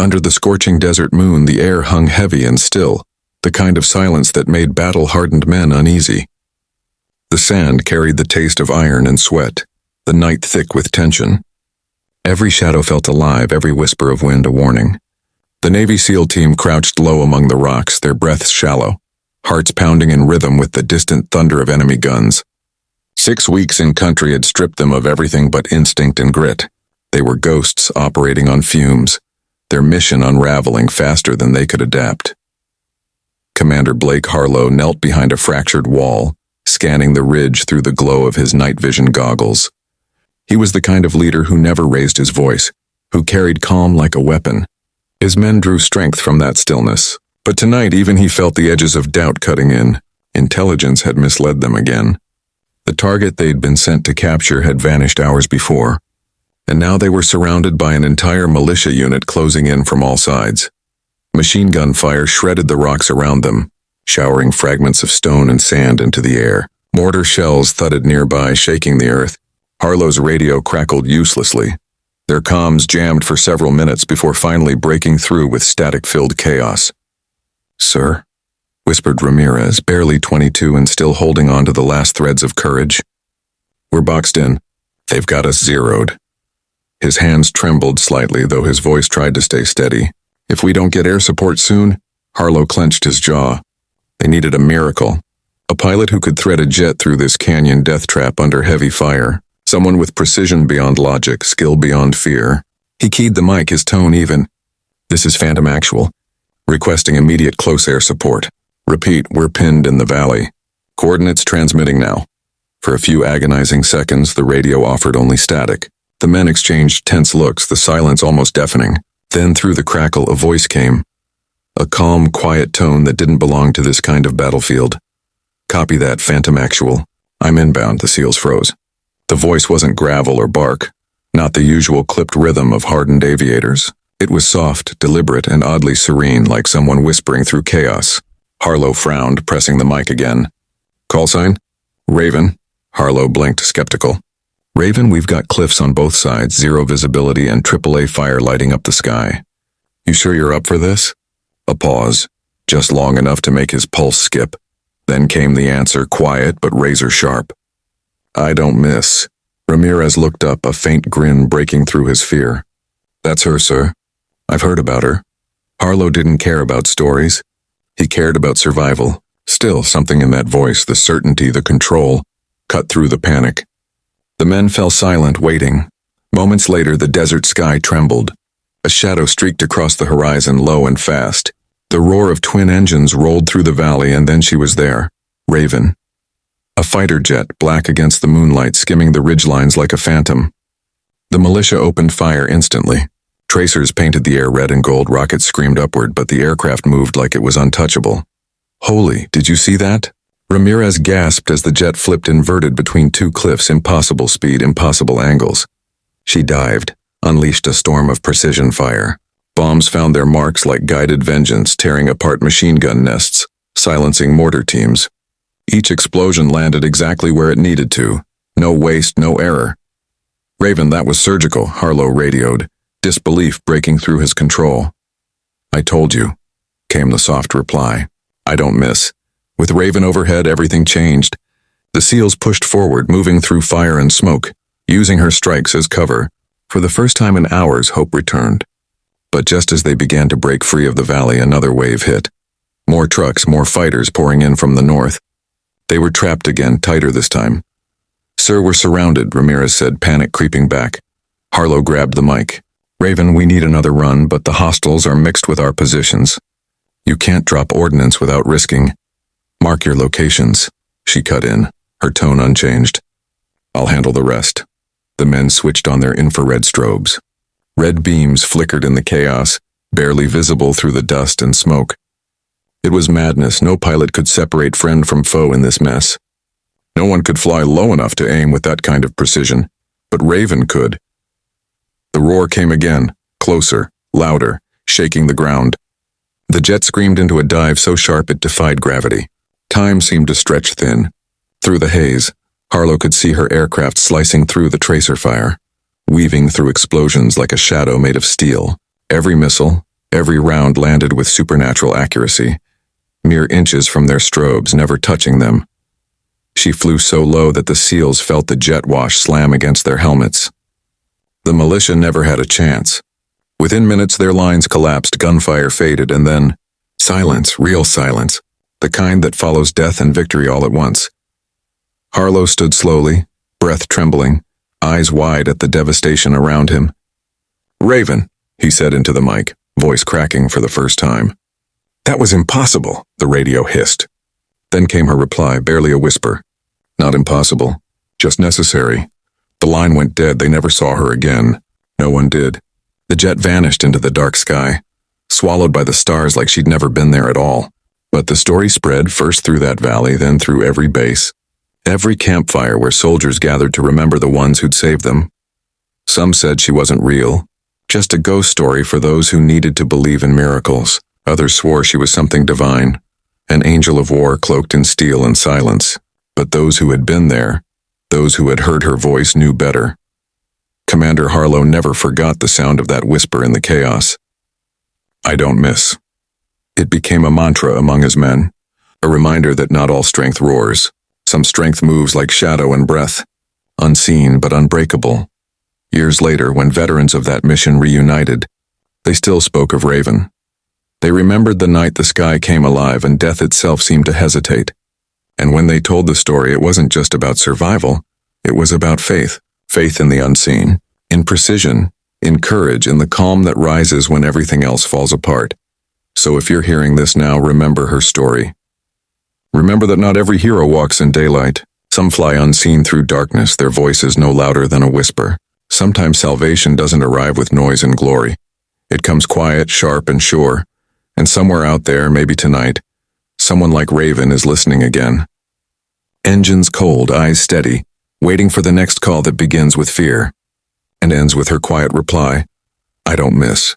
Under the scorching desert moon, the air hung heavy and still, the kind of silence that made battle-hardened men uneasy. The sand carried the taste of iron and sweat, the night thick with tension. Every shadow felt alive, every whisper of wind a warning. The Navy SEAL team crouched low among the rocks, their breaths shallow, hearts pounding in rhythm with the distant thunder of enemy guns. 6 weeks in country had stripped them of everything but instinct and grit. They were ghosts operating on fumes, their mission unraveling faster than they could adapt. Commander Blake Harlow knelt behind a fractured wall, scanning the ridge through the glow of his night vision goggles. He was the kind of leader who never raised his voice, who carried calm like a weapon. His men drew strength from that stillness, but tonight even he felt the edges of doubt cutting in. Intelligence had misled them again. The target they'd been sent to capture had vanished hours before, and now they were surrounded by an entire militia unit closing in from all sides. Machine gun fire shredded the rocks around them, showering fragments of stone and sand into the air. Mortar shells thudded nearby, shaking the earth. Harlow's radio crackled uselessly. Their comms jammed for several minutes before finally breaking through with static-filled chaos. "Sir," whispered Ramirez, barely 22 and still holding on to the last threads of courage. "We're boxed in. They've got us zeroed." His hands trembled slightly, though his voice tried to stay steady. "If we don't get air support soon," Harlow clenched his jaw. They needed a miracle. A pilot who could thread a jet through this canyon death trap under heavy fire. Someone with precision beyond logic, skill beyond fear. He keyed the mic, his tone even. "This is Phantom Actual. Requesting immediate close air support. Repeat, we're pinned in the valley. Coordinates transmitting now." For a few agonizing seconds, the radio offered only static. The men exchanged tense looks, the silence almost deafening. Then through the crackle, a voice came. A calm, quiet tone that didn't belong to this kind of battlefield. "Copy that, Phantom Actual. I'm inbound." The SEALs froze. The voice wasn't gravel or bark, not the usual clipped rhythm of hardened aviators. It was soft, deliberate, and oddly serene, like someone whispering through chaos. Harlow frowned, pressing the mic again. "Call sign?" "Raven." Harlow blinked, skeptical. "Raven, we've got cliffs on both sides, zero visibility, and AAA fire lighting up the sky. You sure you're up for this?" A pause, just long enough to make his pulse skip. Then came the answer, quiet but razor sharp. "I don't miss." Ramirez looked up, a faint grin breaking through his fear. "That's her, sir. I've heard about her." Harlow didn't care about stories. He cared about survival. Still, something in that voice, the certainty, the control, cut through the panic. The men fell silent, waiting. Moments later, the desert sky trembled. A shadow streaked across the horizon, low and fast. The roar of twin engines rolled through the valley, and then she was there. Raven. A fighter jet, black against the moonlight, skimming the ridgelines like a phantom. The militia opened fire instantly. Tracers painted the air red and gold, rockets screamed upward, but the aircraft moved like it was untouchable. "Holy, did you see that?" Ramirez gasped as the jet flipped inverted between two cliffs, impossible speed, impossible angles. She dived, unleashed a storm of precision fire. Bombs found their marks like guided vengeance, tearing apart machine gun nests, silencing mortar teams. Each explosion landed exactly where it needed to. No waste, no error. "Raven, that was surgical," Harlow radioed, disbelief breaking through his control. "I told you," came the soft reply. "I don't miss." With Raven overhead, everything changed. The SEALs pushed forward, moving through fire and smoke, using her strikes as cover. For the first time in hours, hope returned. But just as they began to break free of the valley, another wave hit. More trucks, more fighters pouring in from the north. They were trapped again, tighter this time. "Sir, we're surrounded," Ramirez said, panic creeping back. Harlow grabbed the mic. "Raven, we need another run, but the hostiles are mixed with our positions. You can't drop ordnance without risking. Mark your locations." She cut in, her tone unchanged. "I'll handle the rest." The men switched on their infrared strobes. Red beams flickered in the chaos, barely visible through the dust and smoke. It was madness. No pilot could separate friend from foe in this mess. No one could fly low enough to aim with that kind of precision, but Raven could. The roar came again, closer, louder, shaking the ground. The jet screamed into a dive so sharp it defied gravity. Time seemed to stretch thin. Through the haze, Harlow could see her aircraft slicing through the tracer fire, weaving through explosions like a shadow made of steel. Every missile, Every round landed with supernatural accuracy, mere inches from their strobes, never touching them. She flew so low that the SEALs felt the jet wash slam against their helmets. The militia never had a chance. Within minutes their lines collapsed, gunfire faded, and then silence, real silence, the kind that follows death and victory all at once. Harlow stood slowly, breath trembling, eyes wide at the devastation around him. "Raven," he said into the mic, voice cracking for the first time. "That was impossible," the radio hissed. Then came her reply, barely a whisper. "Not impossible, just necessary." The line went dead. They never saw her again. No one did. The jet vanished into the dark sky, swallowed by the stars like she'd never been there at all. But the story spread, first through that valley, then through every base, every campfire where soldiers gathered to remember the ones who'd saved them. Some said she wasn't real, just a ghost story for those who needed to believe in miracles. Others swore she was something divine, an angel of war cloaked in steel and silence. But those who had been there, those who had heard her voice, knew better. Commander Harlow never forgot the sound of that whisper in the chaos. "I don't miss." It became a mantra among his men, a reminder that not all strength roars. Some strength moves like shadow and breath, unseen but unbreakable. Years later, when veterans of that mission reunited, they still spoke of Raven. They remembered the night the sky came alive and death itself seemed to hesitate. And when they told the story, it wasn't just about survival, it was about faith. Faith in the unseen, in precision, in courage, in the calm that rises when everything else falls apart. So if you're hearing this now, remember her story. Remember that not every hero walks in daylight. Some fly unseen through darkness, their voice is no louder than a whisper. Sometimes salvation doesn't arrive with noise and glory. It comes quiet, sharp, and sure. And somewhere out there, maybe tonight, someone like Raven is listening again. Engines cold, eyes steady, waiting for the next call that begins with fear and ends with her quiet reply, "I don't miss."